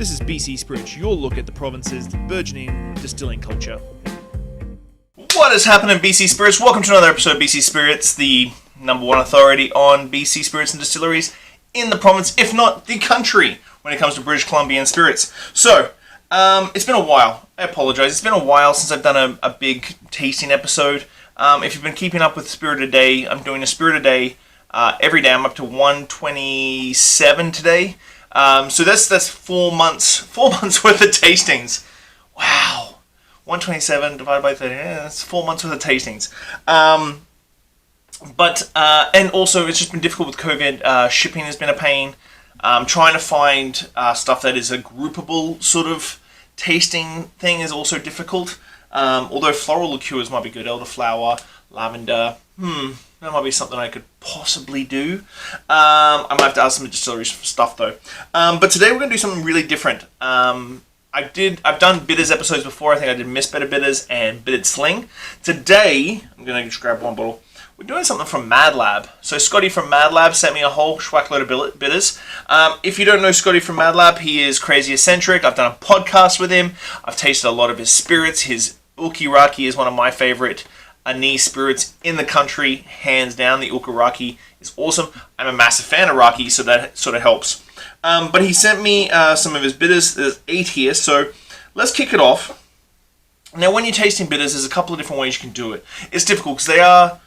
This is BC Spirits, your look at the province's burgeoning distilling culture. What is happening, BC Spirits? Welcome to another episode of BC Spirits, the number one authority on BC Spirits and distilleries in the province, if not the country, when it comes to British Columbian spirits. So, it's been a while. I apologize. It's been a while since I've done a big tasting episode. If you've been keeping up with Spirit a Day, I'm doing a Spirit a Day every day. I'm up to 127 today. So that's 4 months worth of tastings. Wow. 127 divided by 30, that's 4 months worth of tastings. And also it's just been difficult with COVID. Shipping has been a pain. Trying to find stuff that is a groupable sort of tasting thing is also difficult. Although floral liqueurs might be good. Elderflower, lavender. That might be something I could possibly do. I might have to ask some distilleries for stuff though. But today we're going to do something really different. I've done bitters episodes before. I think I did Miss Better Bitters and Bittered Sling. Today, I'm going to just grab one bottle. We're doing something from Mad Lab. So Scotty from Mad Lab sent me a whole schwackload of bitters. If you don't know Scotty from Mad Lab, he is crazy eccentric. I've done a podcast with him. I've tasted a lot of his spirits. His Uki-Raki is one of my favorite anise spirits in the country, hands down. The Uki-Raki is awesome. I'm a massive fan of Raki, so that sort of helps. But he sent me some of his bitters. There's 8 here, so let's kick it off. Now, when you're tasting bitters, there's a couple of different ways you can do it. It's difficult because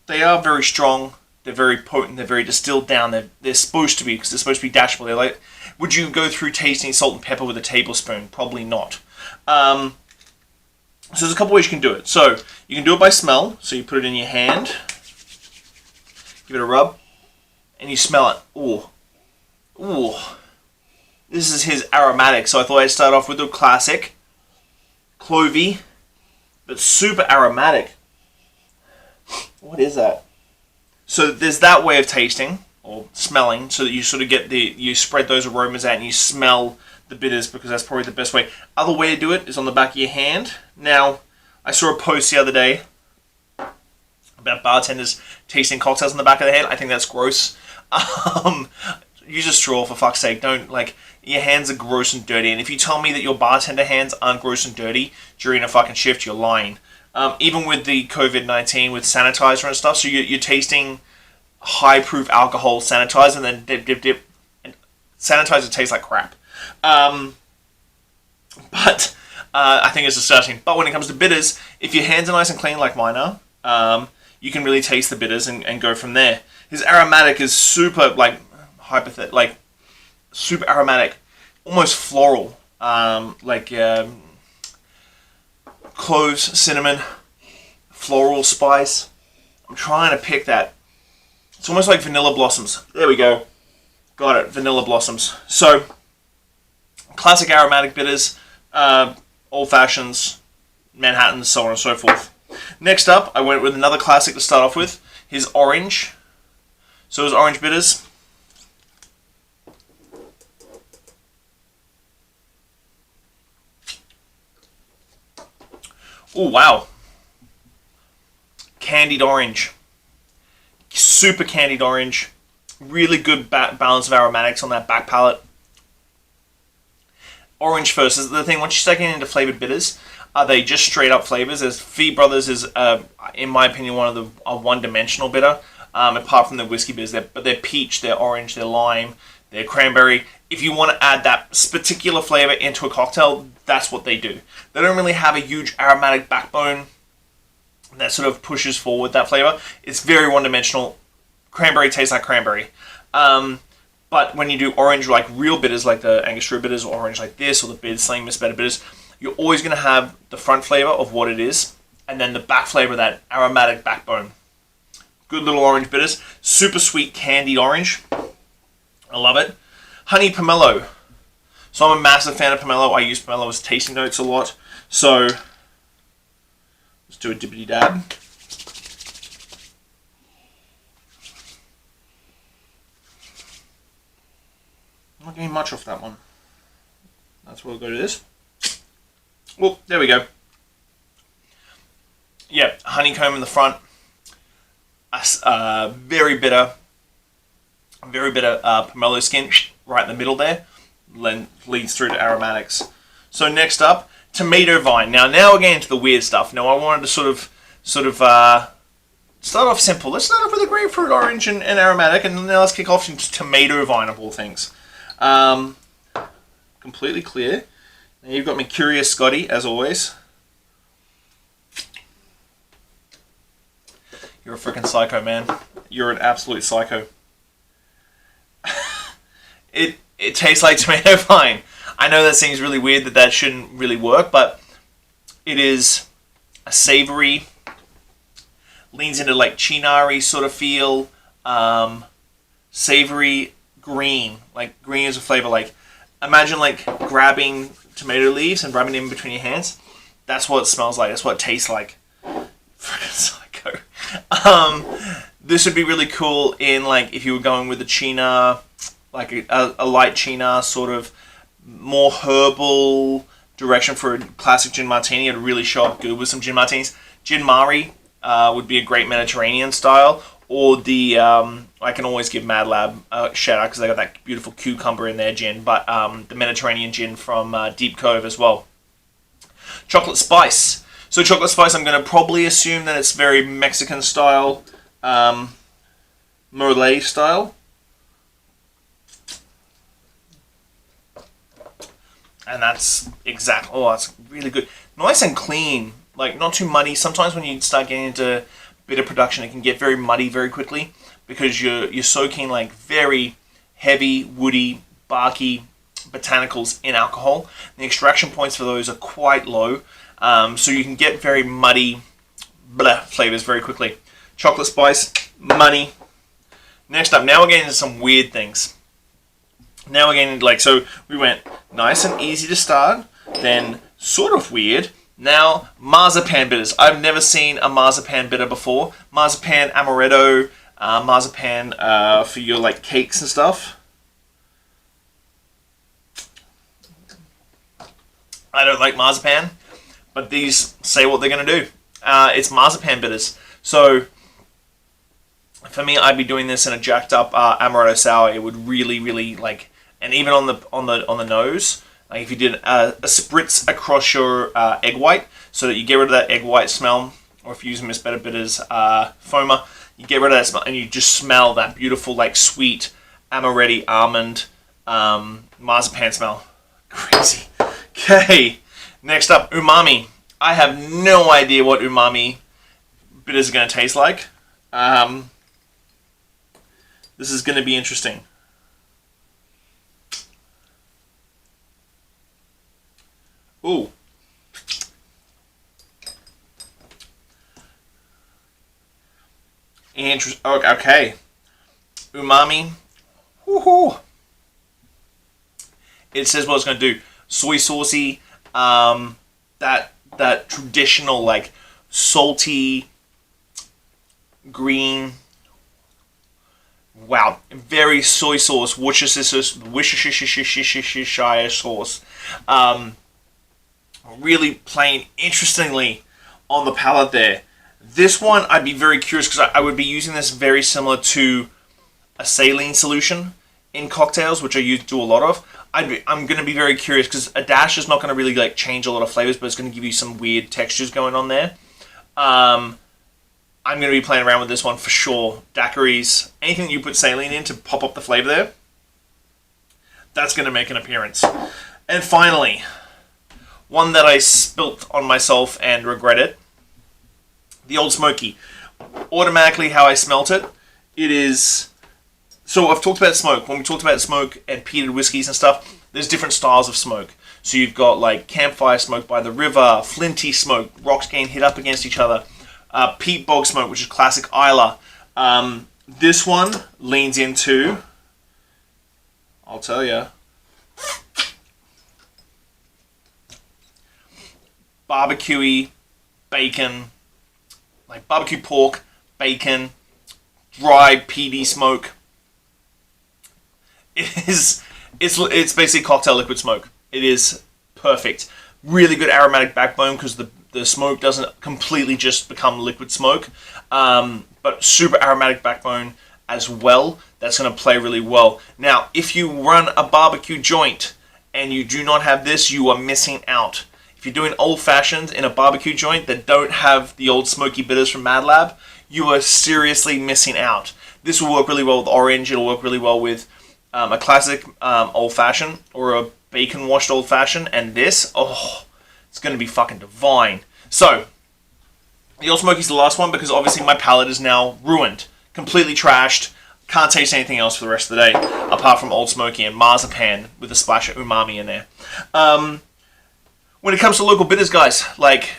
they are very strong. They're very potent. They're very distilled down. They're supposed to be, because they're supposed to be dashable. They're like, would you go through tasting salt and pepper with a tablespoon? Probably not. So there's a couple ways you can do it. So you can do it by smell. So you put it in your hand, give it a rub, and you smell it. Ooh. This is his aromatic. So I thought I'd start off with a classic, clovey, but super aromatic. What is that? So there's that way of tasting or smelling, so that you sort of get you spread those aromas out and you smell the bitters, because that's probably the best way. Other way to do it is on the back of your hand. Now, I saw a post the other day about bartenders tasting cocktails on the back of their hand. I think that's gross. Use a straw, for fuck's sake. Don't, your hands are gross and dirty. And if you tell me that your bartender hands aren't gross and dirty during a fucking shift, you're lying. Even with the COVID-19, with sanitizer and stuff, so you're tasting high-proof alcohol sanitizer, and then dip, and sanitizer tastes like crap. But I think it's disgusting. But when it comes to bitters, if your hands are nice and clean like mine are, you can really taste the bitters and go from there. His aromatic is super, super aromatic, almost floral, cloves, cinnamon, floral spice. I'm trying to pick that. It's almost like vanilla blossoms. There we go. Got it, vanilla blossoms. So, classic aromatic bitters, old fashions, Manhattans, so on and so forth. Next up, I went with another classic to start off with, his orange. So his orange bitters. Oh, wow. Candied orange. Super candied orange. Really good balance of aromatics on that back palate. Orange first is the thing. Once you start getting into flavored bitters, are they just straight up flavors? As Fee Brothers is, in my opinion, one of the one-dimensional bitter. Apart from the whiskey bitters, they're peach, they're orange, they're lime, they're cranberry. If you want to add that particular flavor into a cocktail, that's what they do. They don't really have a huge aromatic backbone that sort of pushes forward that flavor. It's very one-dimensional. Cranberry tastes like cranberry. But when you do orange, like real bitters, like the Angostura bitters, or orange like this, or the Bittered Sling, Miss Better Bitters, you're always going to have the front flavor of what it is, and then the back flavor, that aromatic backbone. Good little orange bitters. Super sweet candied orange. I love it. Honey pomelo. So I'm a massive fan of pomelo. I use pomelo as tasting notes a lot. So let's do a dippity dab. Not getting much off that one. That's where we'll go to this. Well, there we go. Yeah, honeycomb in the front. Very bitter pomelo skin right in the middle there. leads through to aromatics. So next up, tomato vine. Now we're getting into the weird stuff. Now I wanted to sort of start off simple. Let's start off with a grapefruit, orange, and aromatic, and then let's kick off into tomato vine of all things. Completely clear. Now you've got me curious, Scotty, as always. You're a freaking psycho, man. You're an absolute psycho. It tastes like tomato vine. I know that seems really weird that shouldn't really work, but it is a savory, leans into like chinari sort of feel, savory green. Like green is a flavor. Like imagine like grabbing tomato leaves and rubbing them in between your hands. That's what it smells like. That's what it tastes like. Freaking psycho. This would be really cool in like if you were going with a China, like a light China sort of more herbal direction for a classic gin martini. It'd really show up good with some gin martinis. Gin Mari would be a great Mediterranean style, or the I can always give Mad Lab a shout out because they got that beautiful cucumber in their gin, but the Mediterranean gin from Deep Cove as well. Chocolate spice. So chocolate spice, I'm going to probably assume that it's very Mexican style, Mole style. And that's exact. Oh, that's really good. Nice and clean. Like, not too muddy. Sometimes when you start getting into bitter production, it can get very muddy very quickly because you're soaking like very heavy, woody, barky botanicals in alcohol. The extraction points for those are quite low, so you can get very muddy flavors very quickly. Chocolate spice, money. Next up, now we're getting into some weird things. Now we're getting like, so we went nice and easy to start, then sort of weird. Now, marzipan bitters. I've never seen a marzipan bitter before. Marzipan amaretto, marzipan for your like cakes and stuff. I don't like marzipan, but these say what they're going to do. It's marzipan bitters. So, for me, I'd be doing this in a jacked up amaretto sour. It would really, really like, and even on the nose. Like if you did a spritz across your egg white, so that you get rid of that egg white smell, or if you use Miss Better Bitters foamer, you get rid of that smell, and you just smell that beautiful, like sweet amaretti almond marzipan smell. Crazy. Okay, next up, umami. I have no idea what umami bitters are going to taste like. This is going to be interesting. Ooh. Okay. Umami. Woohoo. It says what it's going to do. Soy saucy. That traditional like salty green. Wow, very soy sauce. Worcestershire sauce. Really playing interestingly on the palate there. This one, I'd be very curious because I would be using this very similar to a saline solution in cocktails, which I do a lot of. I'm going to be very curious because a dash is not going to really like change a lot of flavors, but it's going to give you some weird textures going on there. I'm going to be playing around with this one for sure. Daiquiris, anything you put saline in to pop up the flavor there, that's going to make an appearance. And finally, one that I spilt on myself and regret it. The Old Smoky. Automatically how I smelt it, it is... So I've talked about smoke. When we talked about smoke and peated whiskies and stuff, there's different styles of smoke. So you've got like campfire smoke by the river, flinty smoke, rocks getting hit up against each other, peat bog smoke, which is classic Isla. This one leans into... I'll tell you... barbecuey, bacon, like barbecue pork, bacon, dry peaty smoke. It's basically cocktail liquid smoke. It is perfect. Really good aromatic backbone because the smoke doesn't completely just become liquid smoke, but super aromatic backbone as well. That's going to play really well. Now, if you run a barbecue joint and you do not have this, you are missing out. If you're doing old fashions in a barbecue joint that don't have the old smoky bitters from Mad Lab, you are seriously missing out. This will work really well with orange. It'll work really well with a classic old fashioned or a bacon washed old fashioned. And this, oh, it's going to be fucking divine. So, the Old Smoky's the last one because obviously my palate is now ruined, completely trashed. Can't taste anything else for the rest of the day apart from Old Smoky and marzipan with a splash of umami in there. When it comes to local bitters, guys, like,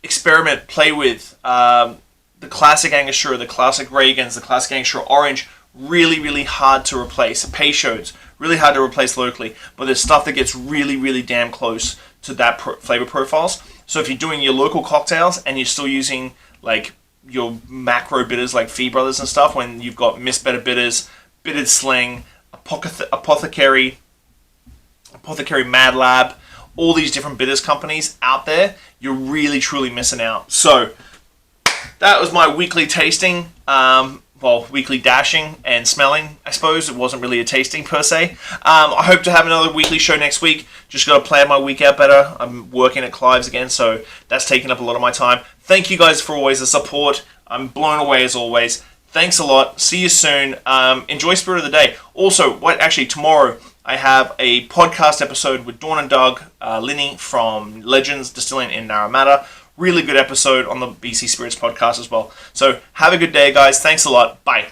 experiment, play with the classic Angostura, the classic Reagan's, the classic Angostura Orange, really, really hard to replace. Peychaud's, really hard to replace locally, but there's stuff that gets really, really damn close to that flavor profiles. So if you're doing your local cocktails and you're still using, like, your macro bitters like Fee Brothers and stuff, when you've got Miss Better Bitters, Bittered Sling, Apothecary, Mad Lab, all these different bitters companies out there, you're really truly missing out. So that was my weekly tasting, weekly dashing and smelling, I suppose. It wasn't really a tasting per se. I hope to have another weekly show next week. Just got to plan my week out better. I'm working at Clive's again, so that's taking up a lot of my time. Thank you guys for always the support. I'm blown away as always. Thanks a lot. See you soon. Enjoy Spirit of the Day. Also, tomorrow I have a podcast episode with Dawn and Doug Linney from Legends Distilling in Naramata. Really good episode on the BC Spirits podcast as well. So have a good day, guys. Thanks a lot. Bye.